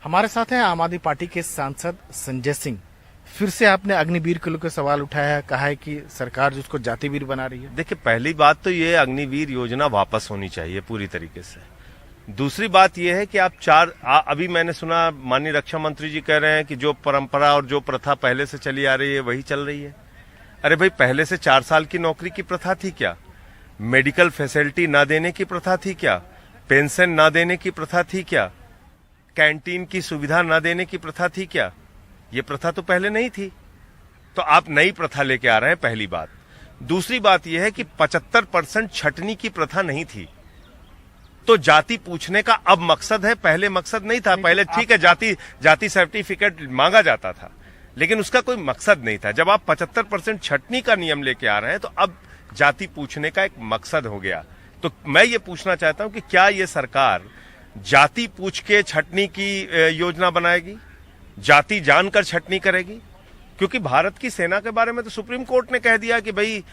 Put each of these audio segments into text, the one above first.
हमारे साथ हैं आम आदमी पार्टी के सांसद संजय सिंह। फिर से आपने अग्निवीर को लेकर सवाल उठाया है, कहा है कि सरकार जो उसको जातिवीर बना रही है। देखिए, पहली बात तो ये अग्निवीर योजना वापस होनी चाहिए पूरी तरीके से। दूसरी बात यह है कि आप अभी मैंने सुना माननीय रक्षा मंत्री जी कह रहे हैं कि जो परंपरा और जो प्रथा पहले से चली आ रही है वही चल रही है। अरे भाई, पहले से 4 साल की नौकरी की प्रथा थी क्या? मेडिकल फैसिलिटी ना देने की प्रथा थी क्या? पेंशन ना देने की प्रथा थी क्या? कैंटीन की सुविधा ना देने की प्रथा थी क्या? ये प्रथा तो पहले नहीं थी। तो आप नई प्रथा लेके आ रहे हैं, पहली बात। दूसरी बात यह है कि 75% छटनी की प्रथा नहीं थी। तो जाति पूछने का अब मकसद है, पहले मकसद नहीं था। पहले ठीक है, जाति सर्टिफिकेट मांगा जाता था, लेकिन उसका कोई मकसद नहीं था। जब आप 75% छटनी का नियम लेके आ रहे हैं तो अब जाति पूछने का एक मकसद हो गया। तो मैं ये पूछना चाहता हूं कि क्या ये सरकार जाति पूछ के छटनी की योजना बनाएगी, जाति जानकर छटनी करेगी? क्योंकि भारत की सेना के बारे में तो सुप्रीम कोर्ट ने कह दिया कि भाई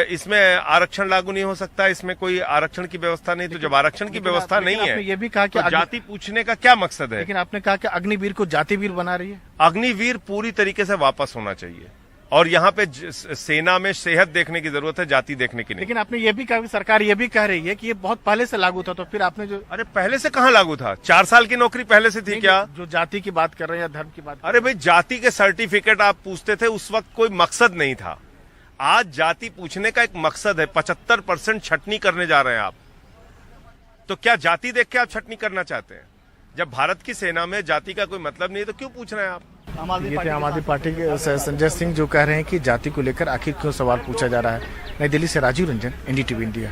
इसमें आरक्षण लागू नहीं हो सकता, इसमें कोई आरक्षण की व्यवस्था नहीं। तो जब आरक्षण की व्यवस्था नहीं है, ये भी कहा कि तो जाति पूछने का क्या मकसद है? लेकिन आपने कहा कि अग्निवीर को जातिवीर बना रही है। अग्निवीर पूरी तरीके से वापस होना चाहिए और यहाँ पे सेना में सेहत देखने की जरूरत है, जाति देखने की नहीं। लेकिन आपने ये भी कहा कि सरकार ये भी कह रही है कि ये बहुत पहले से लागू था, तो फिर आपने जो अरे पहले से कहाँ लागू था? 4 साल की नौकरी पहले से थी क्या? जो जाति की बात कर रहे हैं या धर्म की बात? अरे भाई, जाति के सर्टिफिकेट आप पूछते थे, उस वक्त कोई मकसद नहीं था। आज जाति पूछने का एक मकसद है। 75% छटनी करने जा रहे हैं आप। तो क्या जाति देख के आप छटनी करना चाहते हैं? जब भारत की सेना में जाति का कोई मतलब नहीं है तो क्यों पूछ रहे हैं आप? ये थे आम आदमी पार्टी के संजय सिंह, जो कह रहे हैं कि जाति को लेकर आखिर क्यों सवाल पूछा जा रहा है। नई दिल्ली से राजीव रंजन, NDTV इंडिया।